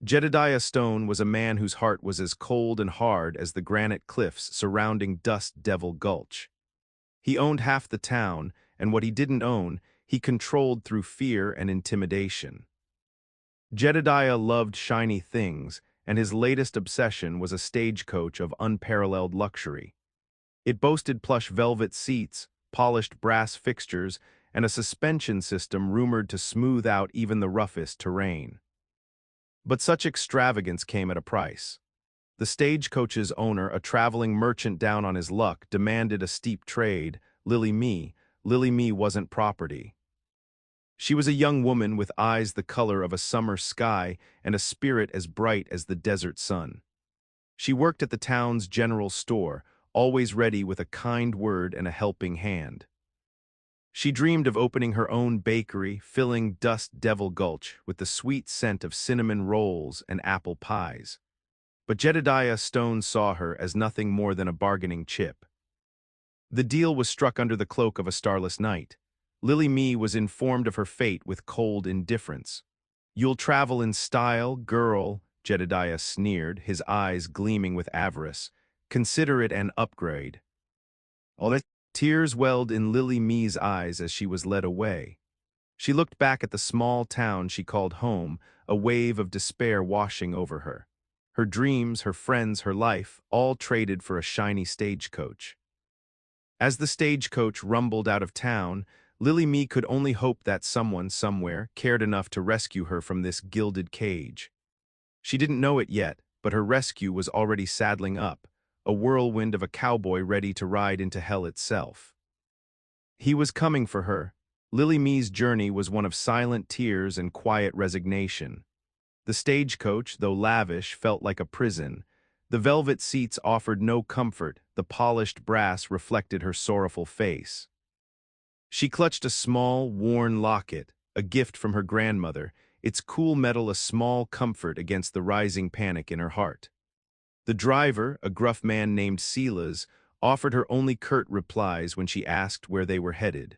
Jedediah Stone was a man whose heart was as cold and hard as the granite cliffs surrounding Dust Devil Gulch. He owned half the town, and what he didn't own, he controlled through fear and intimidation. Jedediah loved shiny things, and his latest obsession was a stagecoach of unparalleled luxury. It boasted plush velvet seats, polished brass fixtures, and a suspension system rumored to smooth out even the roughest terrain. But such extravagance came at a price. The stagecoach's owner, a traveling merchant down on his luck, demanded a steep trade. Lily Me wasn't property. She was a young woman with eyes the color of a summer sky and a spirit as bright as the desert sun. She worked at the town's general store, always ready with a kind word and a helping hand. She dreamed of opening her own bakery, filling Dust Devil Gulch with the sweet scent of cinnamon rolls and apple pies. But Jedediah Stone saw her as nothing more than a bargaining chip. The deal was struck under the cloak of a starless night. Lily Me was informed of her fate with cold indifference. "You'll travel in style, girl," Jedediah sneered, his eyes gleaming with avarice. "Consider it an upgrade." All the tears welled in Lily Me's eyes as she was led away. She looked back at the small town she called home, a wave of despair washing over her. Her dreams, her friends, her life, all traded for a shiny stagecoach. As the stagecoach rumbled out of town, Lily Me could only hope that someone somewhere cared enough to rescue her from this gilded cage. She didn't know it yet, but her rescue was already saddling up, a whirlwind of a cowboy ready to ride into hell itself. He was coming for her. Lily Me's journey was one of silent tears and quiet resignation. The stagecoach, though lavish, felt like a prison. The velvet seats offered no comfort, the polished brass reflected her sorrowful face. She clutched a small, worn locket, a gift from her grandmother, its cool metal a small comfort against the rising panic in her heart. The driver, a gruff man named Silas, offered her only curt replies when she asked where they were headed.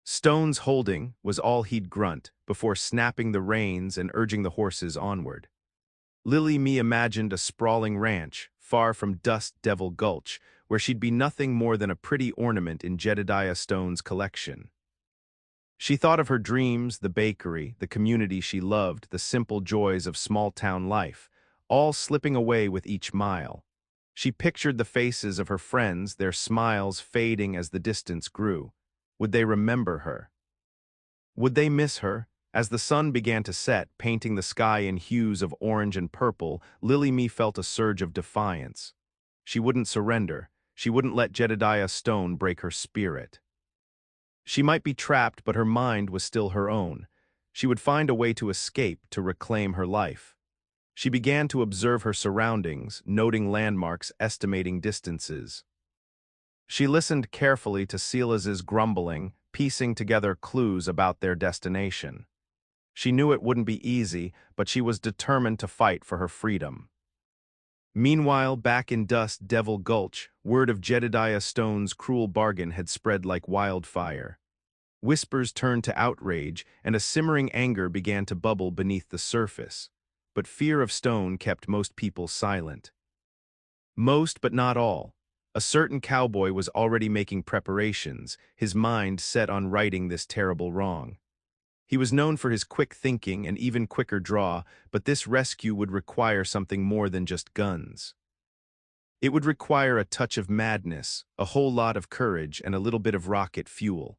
"Stone's holding," was all he'd grunt, before snapping the reins and urging the horses onward. Lily Me imagined a sprawling ranch, far from Dust Devil Gulch, where she'd be nothing more than a pretty ornament in Jedediah Stone's collection. She thought of her dreams, the bakery, the community she loved, the simple joys of small-town life, all slipping away with each mile. She pictured the faces of her friends, their smiles fading as the distance grew. Would they remember her? Would they miss her? As the sun began to set, painting the sky in hues of orange and purple, Lily Me felt a surge of defiance. She wouldn't surrender. She wouldn't let Jedediah Stone break her spirit. She might be trapped, but her mind was still her own. She would find a way to escape, to reclaim her life. She began to observe her surroundings, noting landmarks, estimating distances. She listened carefully to Silas's grumbling, piecing together clues about their destination. She knew it wouldn't be easy, but she was determined to fight for her freedom. Meanwhile, back in Dust Devil Gulch, word of Jedediah Stone's cruel bargain had spread like wildfire. Whispers turned to outrage, and a simmering anger began to bubble beneath the surface. But fear of Stone kept most people silent. Most, but not all. A certain cowboy was already making preparations, his mind set on righting this terrible wrong. He was known for his quick thinking and even quicker draw, but this rescue would require something more than just guns. It would require a touch of madness, a whole lot of courage, and a little bit of rocket fuel.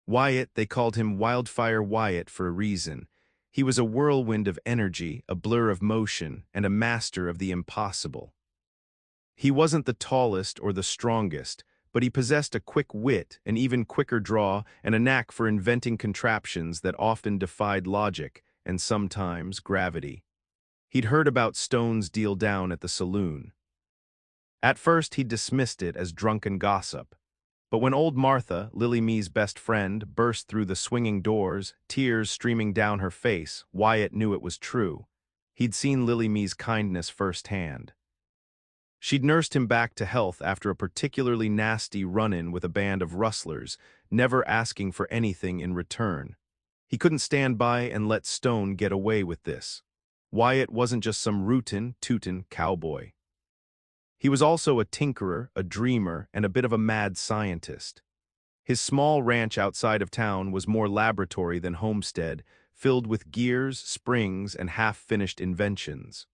Wyatt, they called him Wildfire Wyatt for a reason. He was a whirlwind of energy, a blur of motion, and a master of the impossible. He wasn't the tallest or the strongest, but he possessed a quick wit, an even quicker draw, and a knack for inventing contraptions that often defied logic and sometimes gravity. He'd heard about Stone's deal down at the saloon. At first, he dismissed it as drunken gossip. But when old Martha, Lily Me's best friend, burst through the swinging doors, tears streaming down her face, Wyatt knew it was true. He'd seen Lily Me's kindness firsthand. She'd nursed him back to health after a particularly nasty run-in with a band of rustlers, never asking for anything in return. He couldn't stand by and let Stone get away with this. Wyatt wasn't just some rootin'-tootin' cowboy. He was also a tinkerer, a dreamer, and a bit of a mad scientist. His small ranch outside of town was more laboratory than homestead, filled with gears, springs, and half-finished inventions.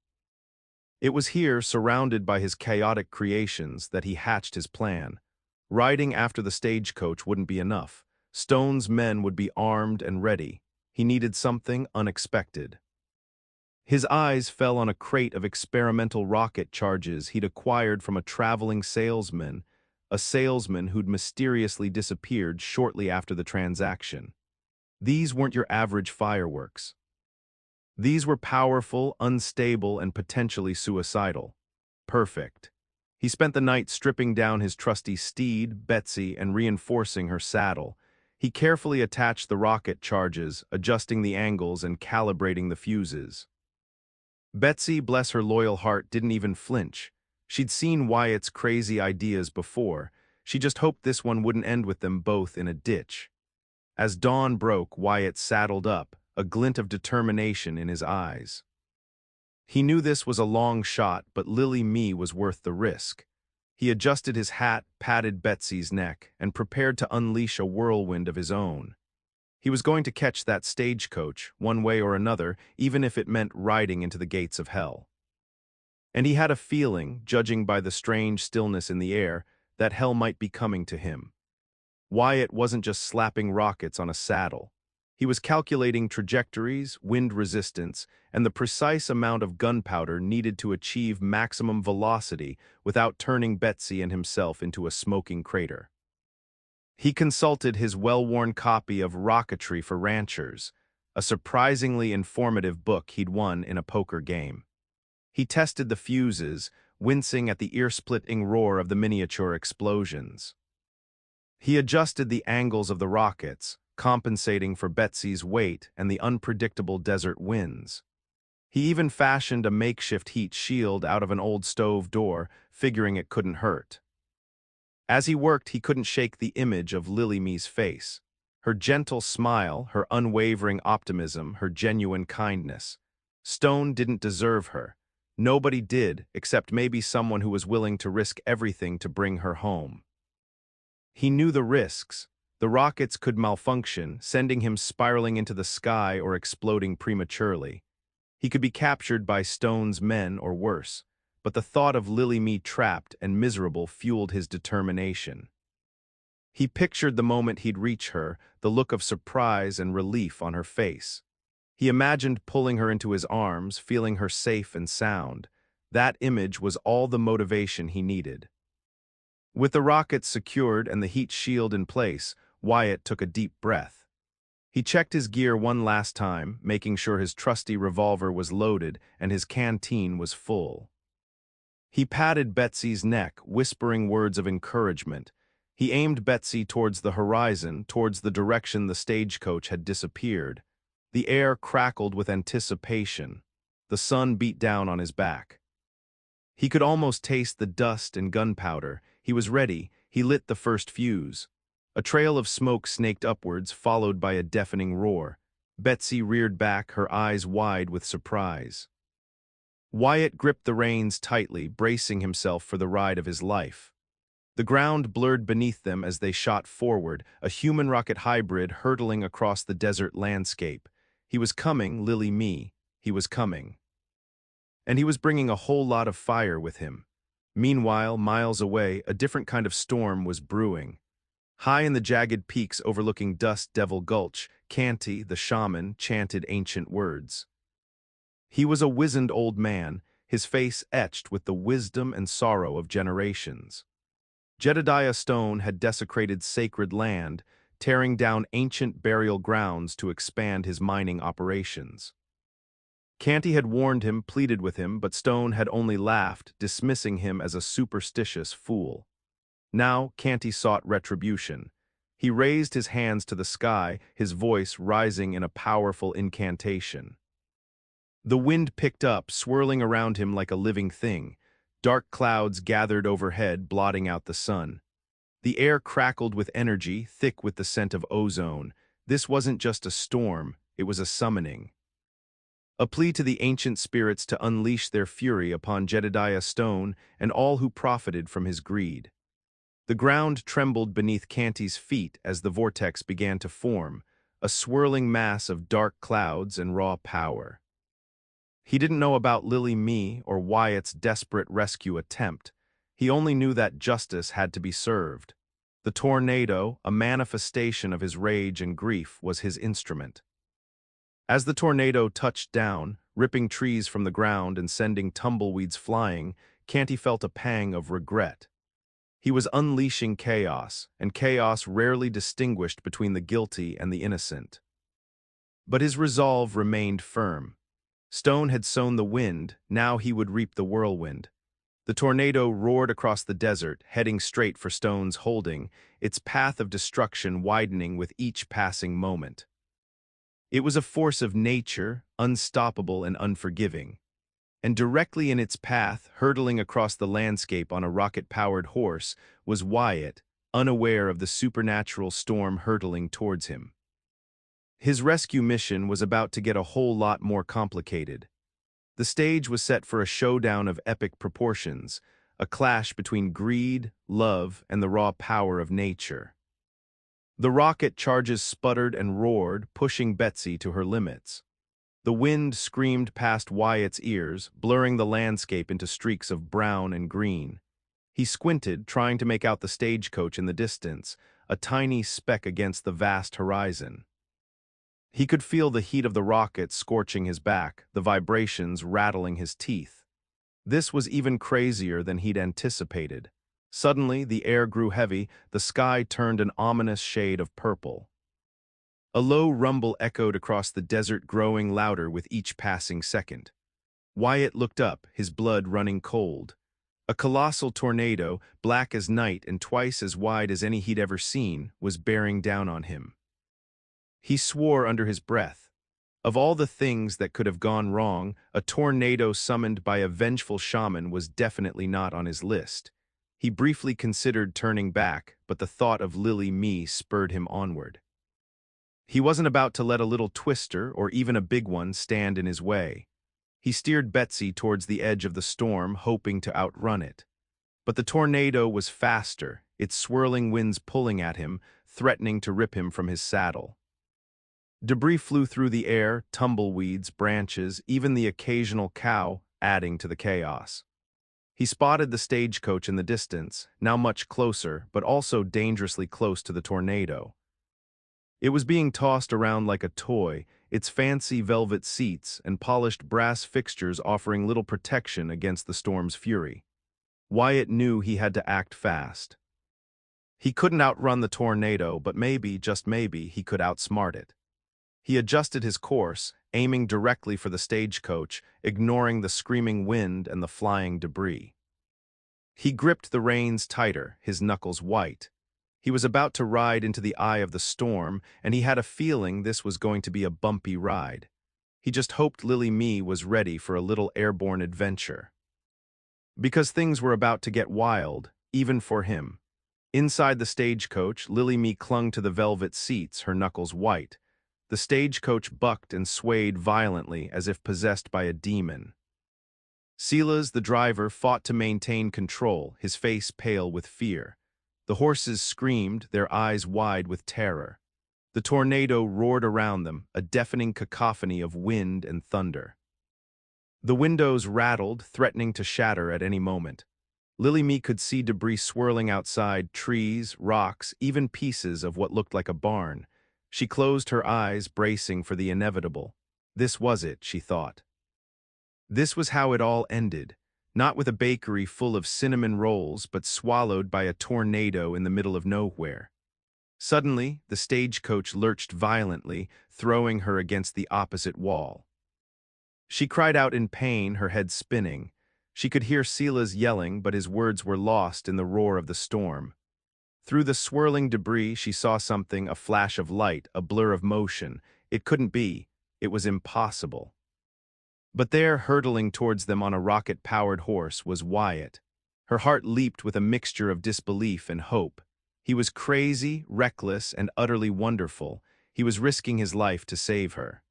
It was here, surrounded by his chaotic creations, that he hatched his plan. Riding after the stagecoach wouldn't be enough. Stone's men would be armed and ready. He needed something unexpected. His eyes fell on a crate of experimental rocket charges he'd acquired from a traveling salesman, a salesman who'd mysteriously disappeared shortly after the transaction. These weren't your average fireworks. These were powerful, unstable, and potentially suicidal. Perfect. He spent the night stripping down his trusty steed, Betsy, and reinforcing her saddle. He carefully attached the rocket charges, adjusting the angles and calibrating the fuses. Betsy, bless her loyal heart, didn't even flinch. She'd seen Wyatt's crazy ideas before. She just hoped this one wouldn't end with them both in a ditch. As dawn broke, Wyatt saddled up, a glint of determination in his eyes. He knew this was a long shot, but Lily Me was worth the risk. He adjusted his hat, patted Betsy's neck, and prepared to unleash a whirlwind of his own. He was going to catch that stagecoach, one way or another, even if it meant riding into the gates of hell. And he had a feeling, judging by the strange stillness in the air, that hell might be coming to him. Wyatt wasn't just slapping rockets on a saddle. He was calculating trajectories, wind resistance, and the precise amount of gunpowder needed to achieve maximum velocity without turning Betsy and himself into a smoking crater. He consulted his well-worn copy of Rocketry for Ranchers, a surprisingly informative book he'd won in a poker game. He tested the fuses, wincing at the ear-splitting roar of the miniature explosions. He adjusted the angles of the rockets, compensating for Betsy's weight and the unpredictable desert winds. He even fashioned a makeshift heat shield out of an old stove door, figuring it couldn't hurt. As he worked, he couldn't shake the image of Lily Me's face. Her gentle smile, her unwavering optimism, her genuine kindness. Stone didn't deserve her. Nobody did, except maybe someone who was willing to risk everything to bring her home. He knew the risks. The rockets could malfunction, sending him spiraling into the sky or exploding prematurely. He could be captured by Stone's men or worse, but the thought of Lily Me trapped and miserable fueled his determination. He pictured the moment he'd reach her, the look of surprise and relief on her face. He imagined pulling her into his arms, feeling her safe and sound. That image was all the motivation he needed. With the rockets secured and the heat shield in place, Wyatt took a deep breath. He checked his gear one last time, making sure his trusty revolver was loaded and his canteen was full. He patted Betsy's neck, whispering words of encouragement. He aimed Betsy towards the horizon, towards the direction the stagecoach had disappeared. The air crackled with anticipation. The sun beat down on his back. He could almost taste the dust and gunpowder. He was ready. He lit the first fuse. A trail of smoke snaked upwards, followed by a deafening roar. Betsy reared back, her eyes wide with surprise. Wyatt gripped the reins tightly, bracing himself for the ride of his life. The ground blurred beneath them as they shot forward, a human-rocket hybrid hurtling across the desert landscape. He was coming, Lily Me. He was coming. And he was bringing a whole lot of fire with him. Meanwhile, miles away, a different kind of storm was brewing. High in the jagged peaks overlooking Dust Devil Gulch, Canty, the shaman, chanted ancient words. He was a wizened old man, his face etched with the wisdom and sorrow of generations. Jedediah Stone had desecrated sacred land, tearing down ancient burial grounds to expand his mining operations. Canty had warned him, pleaded with him, but Stone had only laughed, dismissing him as a superstitious fool. Now Canty sought retribution. He raised his hands to the sky, his voice rising in a powerful incantation. The wind picked up, swirling around him like a living thing. Dark clouds gathered overhead, blotting out the sun. The air crackled with energy, thick with the scent of ozone. This wasn't just a storm, it was a summoning. a plea to the ancient spirits to unleash their fury upon Jedediah Stone and all who profited from his greed. The ground trembled beneath Canty's feet as the vortex began to form, a swirling mass of dark clouds and raw power. He didn't know about Lily Me or Wyatt's desperate rescue attempt. He only knew that justice had to be served. The tornado, a manifestation of his rage and grief, was his instrument. As the tornado touched down, ripping trees from the ground and sending tumbleweeds flying, Canty felt a pang of regret. He was unleashing chaos, and chaos rarely distinguished between the guilty and the innocent. But his resolve remained firm. Stone had sown the wind, now he would reap the whirlwind. The tornado roared across the desert, heading straight for Stone's holding, its path of destruction widening with each passing moment. It was a force of nature, unstoppable and unforgiving. And directly in its path, hurtling across the landscape on a rocket-powered horse, was Wyatt, unaware of the supernatural storm hurtling towards him. His rescue mission was about to get a whole lot more complicated. The stage was set for a showdown of epic proportions, a clash between greed, love, and the raw power of nature. The rocket charges sputtered and roared, pushing Betsy to her limits. The wind screamed past Wyatt's ears, blurring the landscape into streaks of brown and green. He squinted, trying to make out the stagecoach in the distance, a tiny speck against the vast horizon. He could feel the heat of the rocket scorching his back, the vibrations rattling his teeth. This was even crazier than he'd anticipated. Suddenly, the air grew heavy, the sky turned an ominous shade of purple. A low rumble echoed across the desert, growing louder with each passing second. Wyatt looked up, his blood running cold. A colossal tornado, black as night and twice as wide as any he'd ever seen, was bearing down on him. He swore under his breath. Of all the things that could have gone wrong, a tornado summoned by a vengeful shaman was definitely not on his list. He briefly considered turning back, but the thought of Lily Me spurred him onward. He wasn't about to let a little twister, or even a big one, stand in his way. He steered Betsy towards the edge of the storm, hoping to outrun it. But the tornado was faster, its swirling winds pulling at him, threatening to rip him from his saddle. Debris flew through the air, tumbleweeds, branches, even the occasional cow, adding to the chaos. He spotted the stagecoach in the distance, now much closer, but also dangerously close to the tornado. It was being tossed around like a toy, its fancy velvet seats and polished brass fixtures offering little protection against the storm's fury. Wyatt knew he had to act fast. He couldn't outrun the tornado, but maybe, just maybe, he could outsmart it. He adjusted his course, aiming directly for the stagecoach, ignoring the screaming wind and the flying debris. He gripped the reins tighter, his knuckles white. He was about to ride into the eye of the storm, and he had a feeling this was going to be a bumpy ride. He just hoped Lily Me was ready for a little airborne adventure. Because things were about to get wild, even for him. Inside the stagecoach, Lily Me clung to the velvet seats, her knuckles white. The stagecoach bucked and swayed violently as if possessed by a demon. Silas, the driver, fought to maintain control, his face pale with fear. The horses screamed, their eyes wide with terror. The tornado roared around them, a deafening cacophony of wind and thunder. The windows rattled, threatening to shatter at any moment. Lily Me could see debris swirling outside, trees, rocks, even pieces of what looked like a barn. She closed her eyes, bracing for the inevitable. This was it, she thought. This was how it all ended, not with a bakery full of cinnamon rolls, but swallowed by a tornado in the middle of nowhere. Suddenly, the stagecoach lurched violently, throwing her against the opposite wall. She cried out in pain, her head spinning. She could hear Silas yelling, but his words were lost in the roar of the storm. Through the swirling debris, she saw something, a flash of light, a blur of motion. It couldn't be. It was impossible. But there, hurtling towards them on a rocket-powered horse, was Wyatt. Her heart leaped with a mixture of disbelief and hope. He was crazy, reckless, and utterly wonderful. He was risking his life to save her.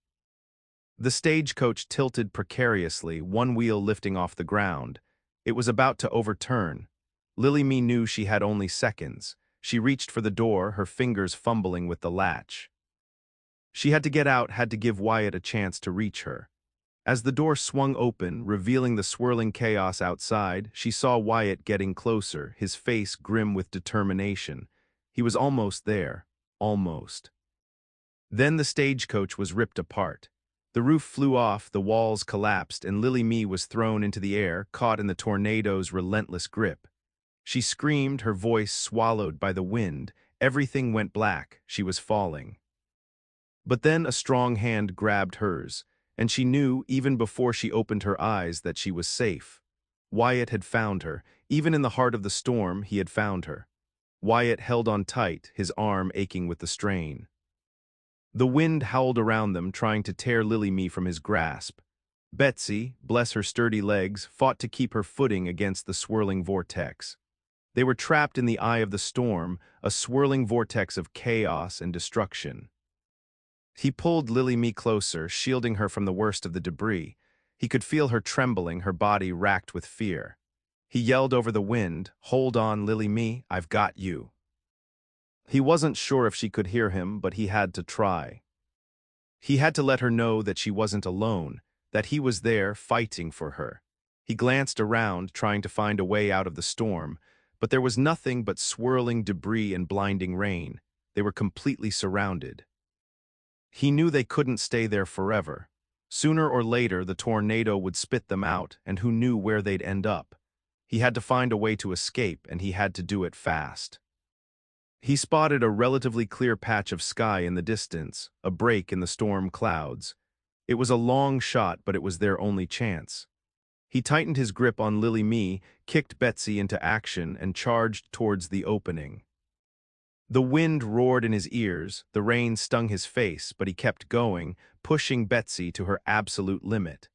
The stagecoach tilted precariously, one wheel lifting off the ground. It was about to overturn. Lily-Me knew she had only seconds. She reached for the door, her fingers fumbling with the latch. She had to get out, had to give Wyatt a chance to reach her. As the door swung open, revealing the swirling chaos outside, she saw Wyatt getting closer, his face grim with determination. He was almost there. Almost. Then the stagecoach was ripped apart. The roof flew off, the walls collapsed, and Lily-Me was thrown into the air, caught in the tornado's relentless grip. She screamed, her voice swallowed by the wind. Everything went black. She was falling. But then a strong hand grabbed hers, and she knew, even before she opened her eyes, that she was safe. Wyatt had found her. Even in the heart of the storm, he had found her. Wyatt held on tight, his arm aching with the strain. The wind howled around them, trying to tear Lily-Me from his grasp. Betsy, bless her sturdy legs, fought to keep her footing against the swirling vortex. They were trapped in the eye of the storm, a swirling vortex of chaos and destruction. He pulled Lily-Me closer, shielding her from the worst of the debris. He could feel her trembling, her body racked with fear. He yelled over the wind, "Hold on, Lily-Me, I've got you." He wasn't sure if she could hear him, but he had to try. He had to let her know that she wasn't alone, that he was there fighting for her. He glanced around, trying to find a way out of the storm, but there was nothing but swirling debris and blinding rain. They were completely surrounded. He knew they couldn't stay there forever. Sooner or later, the tornado would spit them out, and who knew where they'd end up. He had to find a way to escape, and he had to do it fast. He spotted a relatively clear patch of sky in the distance, a break in the storm clouds. It was a long shot, but it was their only chance. He tightened his grip on Lily-Me, kicked Betsy into action, and charged towards the opening. The wind roared in his ears, the rain stung his face, but he kept going, pushing Betsy to her absolute limit.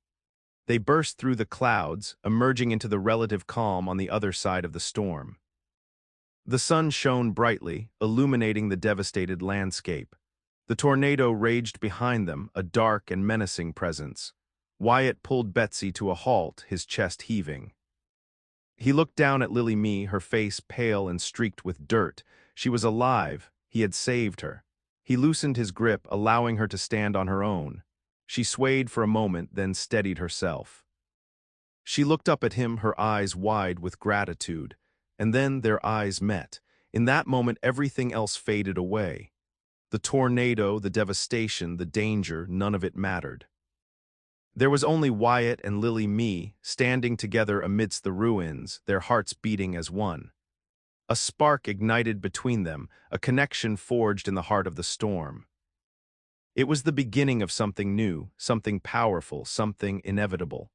They burst through the clouds, emerging into the relative calm on the other side of the storm. The sun shone brightly, illuminating the devastated landscape. The tornado raged behind them, a dark and menacing presence. Wyatt pulled Betsy to a halt, his chest heaving. He looked down at Lily-Me, her face pale and streaked with dirt. She was alive. He had saved her. He loosened his grip, allowing her to stand on her own. She swayed for a moment, then steadied herself. She looked up at him, her eyes wide with gratitude. And then their eyes met. In that moment, everything else faded away. The tornado, the devastation, the danger, none of it mattered. There was only Wyatt and Lily-Me standing together amidst the ruins, their hearts beating as one. A spark ignited between them, a connection forged in the heart of the storm. It was the beginning of something new, something powerful, something inevitable.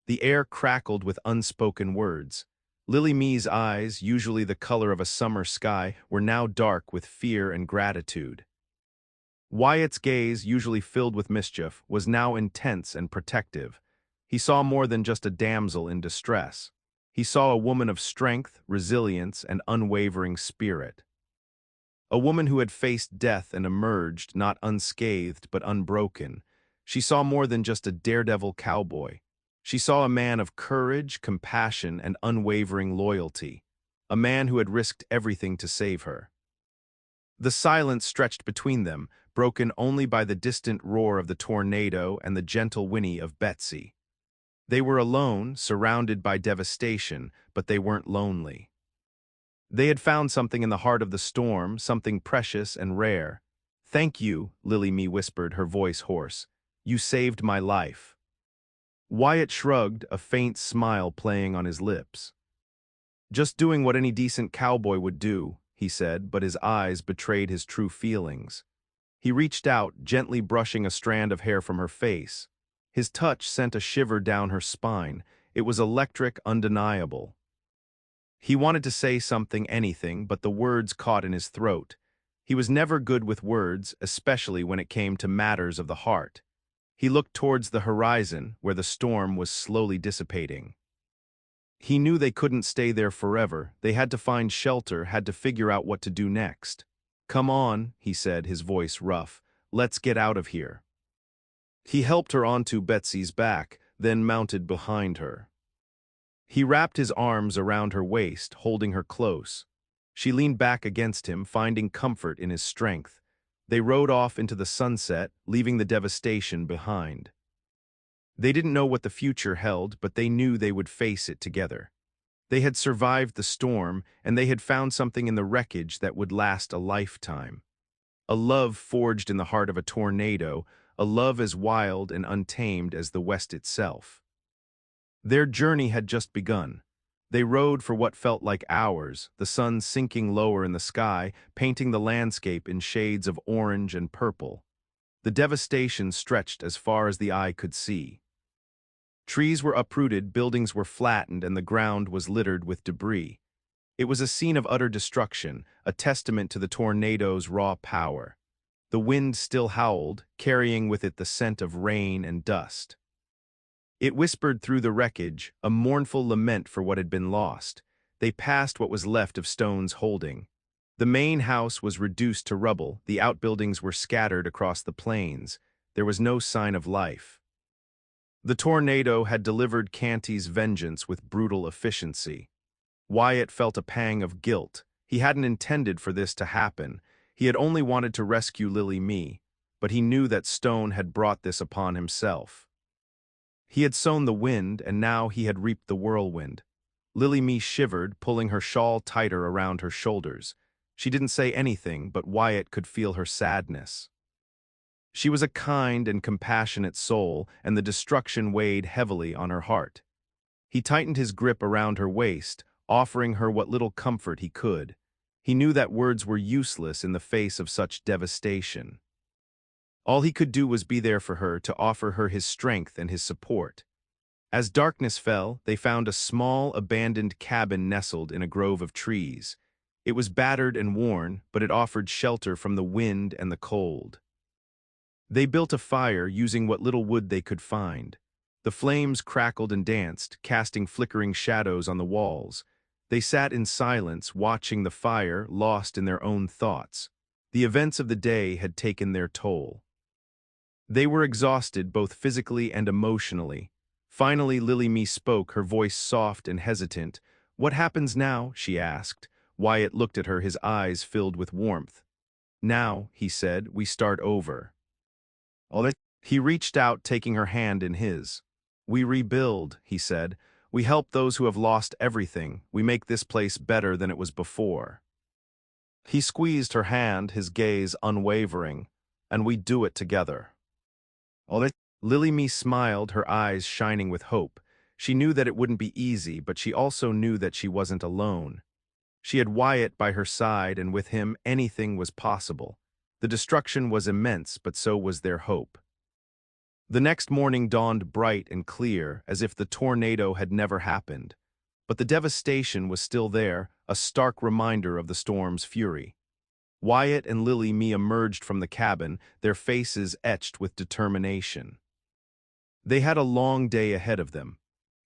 The air crackled with unspoken words. Lily-Me's eyes, usually the color of a summer sky, were now dark with fear and gratitude. Wyatt's gaze, usually filled with mischief, was now intense and protective. He saw more than just a damsel in distress. He saw a woman of strength, resilience, and unwavering spirit. A woman who had faced death and emerged, not unscathed but unbroken. She saw more than just a daredevil cowboy. She saw a man of courage, compassion, and unwavering loyalty, a man who had risked everything to save her. The silence stretched between them, broken only by the distant roar of the tornado and the gentle whinny of Betsy. They were alone, surrounded by devastation, but they weren't lonely. They had found something in the heart of the storm, something precious and rare. "Thank you," Lily-Me whispered, her voice hoarse. "You saved my life." Wyatt shrugged, a faint smile playing on his lips. "Just doing what any decent cowboy would do," he said, but his eyes betrayed his true feelings. He reached out, gently brushing a strand of hair from her face. His touch sent a shiver down her spine. It was electric, undeniable. He wanted to say something, anything, but the words caught in his throat. He was never good with words, especially when it came to matters of the heart. He looked towards the horizon, where the storm was slowly dissipating. He knew they couldn't stay there forever. They had to find shelter, had to figure out what to do next. "Come on," he said, his voice rough. "Let's get out of here." He helped her onto Betsy's back, then mounted behind her. He wrapped his arms around her waist, holding her close. She leaned back against him, finding comfort in his strength. They rode off into the sunset, leaving the devastation behind. They didn't know what the future held, but they knew they would face it together. They had survived the storm, and they had found something in the wreckage that would last a lifetime. A love forged in the heart of a tornado, a love as wild and untamed as the West itself. Their journey had just begun. They rode for what felt like hours, the sun sinking lower in the sky, painting the landscape in shades of orange and purple. The devastation stretched as far as the eye could see. Trees were uprooted, buildings were flattened, and the ground was littered with debris. It was a scene of utter destruction, a testament to the tornado's raw power. The wind still howled, carrying with it the scent of rain and dust. It whispered through the wreckage, a mournful lament for what had been lost. They passed what was left of Stone's holding. The main house was reduced to rubble, the outbuildings were scattered across the plains. There was no sign of life. The tornado had delivered Canty's vengeance with brutal efficiency. Wyatt felt a pang of guilt. He hadn't intended for this to happen. He had only wanted to rescue Lily Mee, but he knew that Stone had brought this upon himself. He had sown the wind, and now he had reaped the whirlwind. Lily Mee shivered, pulling her shawl tighter around her shoulders. She didn't say anything, but Wyatt could feel her sadness. She was a kind and compassionate soul, and the destruction weighed heavily on her heart. He tightened his grip around her waist, offering her what little comfort he could. He knew that words were useless in the face of such devastation. All he could do was be there for her, to offer her his strength and his support. As darkness fell, they found a small, abandoned cabin nestled in a grove of trees. It was battered and worn, but it offered shelter from the wind and the cold. They built a fire using what little wood they could find. The flames crackled and danced, casting flickering shadows on the walls. They sat in silence, watching the fire, lost in their own thoughts. The events of the day had taken their toll. They were exhausted both physically and emotionally. Finally, Lily Mee spoke, her voice soft and hesitant. "What happens now?" she asked. Wyatt looked at her, his eyes filled with warmth. "Now," he said, "we start over." He reached out, taking her hand in his. "We rebuild," he said. "We help those who have lost everything. We make this place better than it was before." He squeezed her hand, his gaze unwavering. "And we do it together." Lily Mee smiled, her eyes shining with hope. She knew that it wouldn't be easy, but she also knew that she wasn't alone. She had Wyatt by her side, and with him anything was possible. The destruction was immense, but so was their hope. The next morning dawned bright and clear, as if the tornado had never happened. But the devastation was still there, a stark reminder of the storm's fury. Wyatt and Lily Mee emerged from the cabin, their faces etched with determination. They had a long day ahead of them.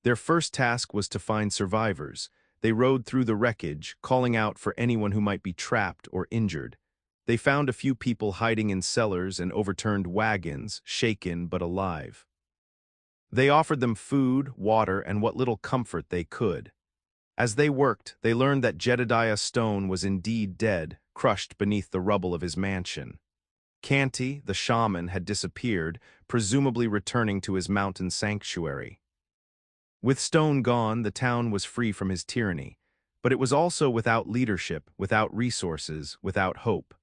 Their first task was to find survivors. They rode through the wreckage, calling out for anyone who might be trapped or injured. They found a few people hiding in cellars and overturned wagons, shaken but alive. They offered them food, water, and what little comfort they could. As they worked, they learned that Jedediah Stone was indeed dead, crushed beneath the rubble of his mansion. Canty, the shaman, had disappeared, presumably returning to his mountain sanctuary. With Stone gone, the town was free from his tyranny, but it was also without leadership, without resources, without hope.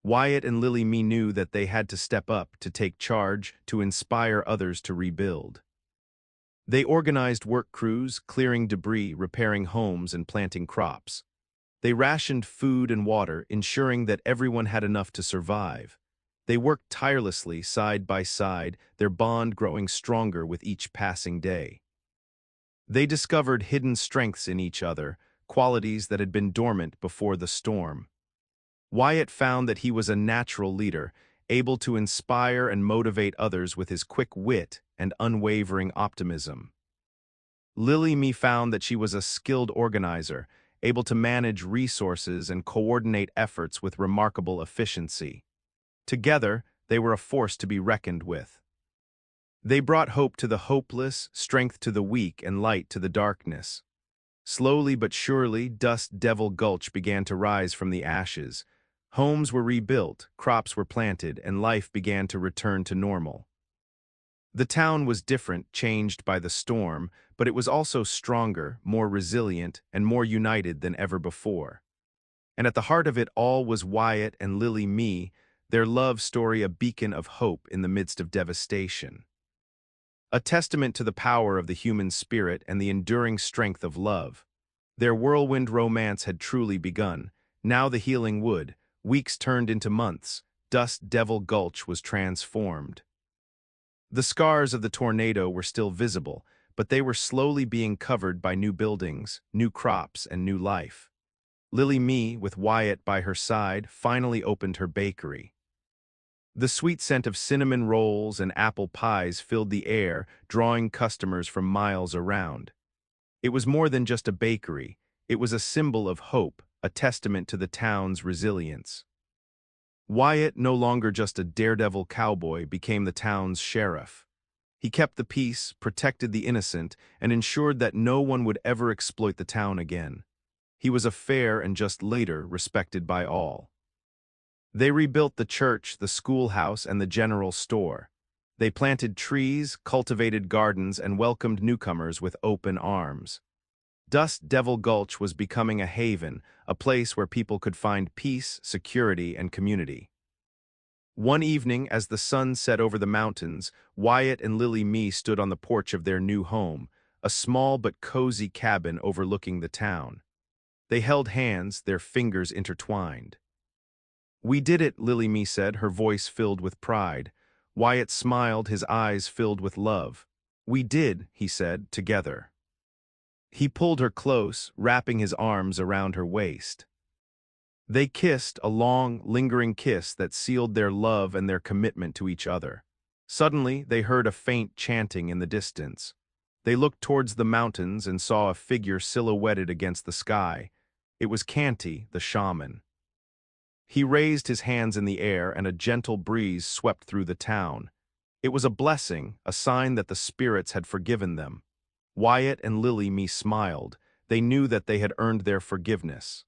Wyatt and Lily Mee knew that they had to step up, to take charge, to inspire others to rebuild. They organized work crews, clearing debris, repairing homes, and planting crops. They rationed food and water, ensuring that everyone had enough to survive. They worked tirelessly, side by side, their bond growing stronger with each passing day. They discovered hidden strengths in each other, qualities that had been dormant before the storm. Wyatt found that he was a natural leader, able to inspire and motivate others with his quick wit and unwavering optimism. Lily Mee found that she was a skilled organizer, able to manage resources and coordinate efforts with remarkable efficiency. Together, they were a force to be reckoned with. They brought hope to the hopeless, strength to the weak, and light to the darkness. Slowly but surely, Dust Devil Gulch began to rise from the ashes. Homes were rebuilt, crops were planted, and life began to return to normal. The town was different, changed by the storm, but it was also stronger, more resilient, and more united than ever before. And at the heart of it all was Wyatt and Lily Mee, their love story a beacon of hope in the midst of devastation. A testament to the power of the human spirit and the enduring strength of love. Their whirlwind romance had truly begun. Now the healing would. Weeks turned into months. Dust Devil Gulch was transformed. The scars of the tornado were still visible, but they were slowly being covered by new buildings, new crops, and new life. Lily Mee, with Wyatt by her side, finally opened her bakery. The sweet scent of cinnamon rolls and apple pies filled the air, drawing customers from miles around. It was more than just a bakery. It was a symbol of hope, a testament to the town's resilience. Wyatt, no longer just a daredevil cowboy, became the town's sheriff. He kept the peace, protected the innocent, and ensured that no one would ever exploit the town again. He was a fair and just leader respected by all. They rebuilt the church, the schoolhouse, and the general store. They planted trees, cultivated gardens, and welcomed newcomers with open arms. Dust Devil Gulch was becoming a haven, a place where people could find peace, security, and community. One evening, as the sun set over the mountains, Wyatt and Lily Mee stood on the porch of their new home, a small but cozy cabin overlooking the town. They held hands, their fingers intertwined. "We did it," Lily Mee said, her voice filled with pride. Wyatt smiled, his eyes filled with love. "We did," he said, "together." He pulled her close, wrapping his arms around her waist. They kissed, a long, lingering kiss that sealed their love and their commitment to each other. Suddenly, they heard a faint chanting in the distance. They looked towards the mountains and saw a figure silhouetted against the sky. It was Canty, the shaman. He raised his hands in the air, and a gentle breeze swept through the town. It was a blessing, a sign that the spirits had forgiven them. Wyatt and Lily Mee smiled. They knew that they had earned their forgiveness.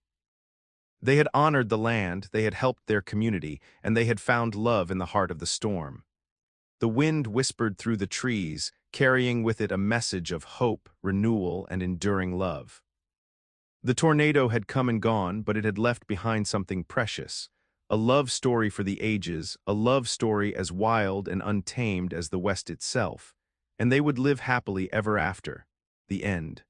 They had honored the land, they had helped their community, and they had found love in the heart of the storm. The wind whispered through the trees, carrying with it a message of hope, renewal, and enduring love. The tornado had come and gone, but it had left behind something precious. A love story for the ages, a love story as wild and untamed as the West itself. And they would live happily ever after. The end.